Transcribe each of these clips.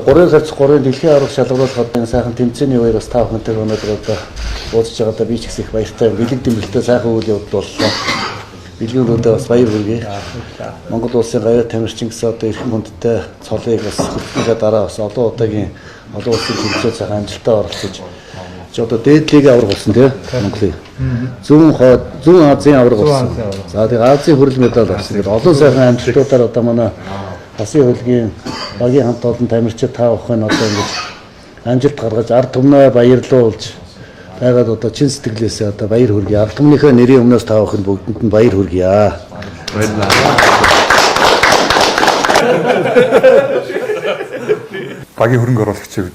3 сард 3-ын дэлхийн аварга шалгаруулах одоо сайхан тэмцээний үеэр бас та бүхэнтэйг өнөөдөр одоо уулзж байгаадаа би ч их баяртай. Бэлэг дэмбэлтэй сайхан үйл явдал боллоо. Бэлгүүнүүдээ бас баяр хүргэе. Монгол улсын гавьяа тамирчин гэсэн одоо эрхэм хүндтэй цолыг бас хөтлөхөд дараа бас олон удаагийн олон улсын тэмцээнд сайхан амжилттай оролцож одоо дээд лигийн аварга болсон тийм Монголын. Зүүн Азийн аварга болсон. За тэгээ Азийн хөрөл медаль авсан. Олон сайхан амжилтуудаар одоо манай Асын хөлгийн багийн хамт олон тамирчид та бүхэн одоо ингэж амжилт гаргаж ард түмнээ баярлуулж байгаад одоо чин сэтгэлээсээ одоо баяр хүргэе. Ард түмнийхээ нэрийн өмнөөс та бүхэнд бүгдэнд нь баяр хүргэе. Багийн хөрөнгө оруулагчид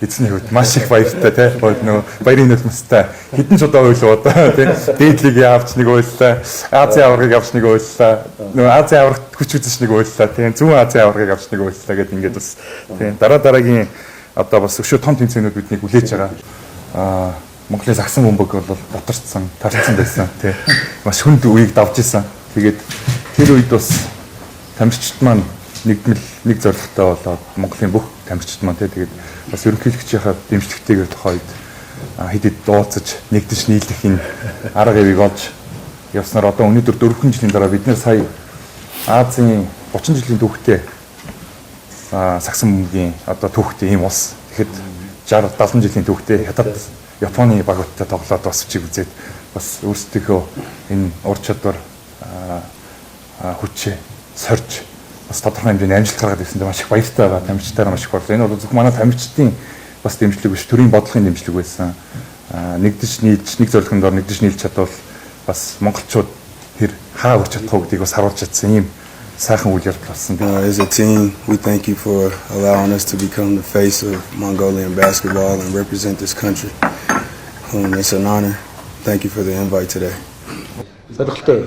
эзний хувьд маш их баяртай тийм нөгөө баярын нөлмөстэй хэдэн ч удаа ойлоо одоо тийм дээд лигийн авч нэг ойллаа, Азийн аваргыг авч нэг ойллаа, нөгөө Азийн аваргад хүч үзэж нэг ойллаа тийм зүүн Азийн аваргыг авч нэг ойллаа гэдэг ингээд бас тийм дараагийн одоо бас өшөө том тэмцээнүүд биднийг хүлээж байгаа. Монголын сагсан бөмбөг бол батарцсан, тарцсан байсан тийм маш хүнд үеийг давж исэн. Тэгээд тэр үед бас тамирчид маань нэг зорилготой болоод Монголын бүх тамирчид маань тэгээд бас ерөнхийлөгчийнхаа дэмжлэгтэйгээр тохойд хэд дууцаж нэгдэж нийлэх энэ арга явыг олж явснаар одоо өнөөдөр 4 жилийн дараа бид нэр сая Азийн 30 жилийн түүхтэй сагсан бөмбөгийн одоо түүхтэй ийм улс тэгэхэд 60 70 жилийн түүхтэй хятад Японы багуудтай тоглоод бас чиг үзээд бас өөрсдийнхөө энэ ур чадвар хүчээ сорж бас тодорхой хэмжээний амжилт гаргаад ирсэндээ маш их баяртай байгаа. Тамирчдаараа маш их баярлалаа. Энэ бол зөвхөн манай тамирчдын бас дэмжлэг биш, төрийн бодлогын дэмжлэг байсан. Нэгдэж нийлж, нэг зорилгын дор нэгдэж нийлж чадвал бас монголчууд тэр хаа хүрч чадах уу гэдгийг бас харуулж чадсан юм сайхан үйл явдал болсон. As a team, we thank you for allowing us to become the face of Mongolian basketball and represent this country. It's an honor. Thank you for the invite today. Сонирхолтой.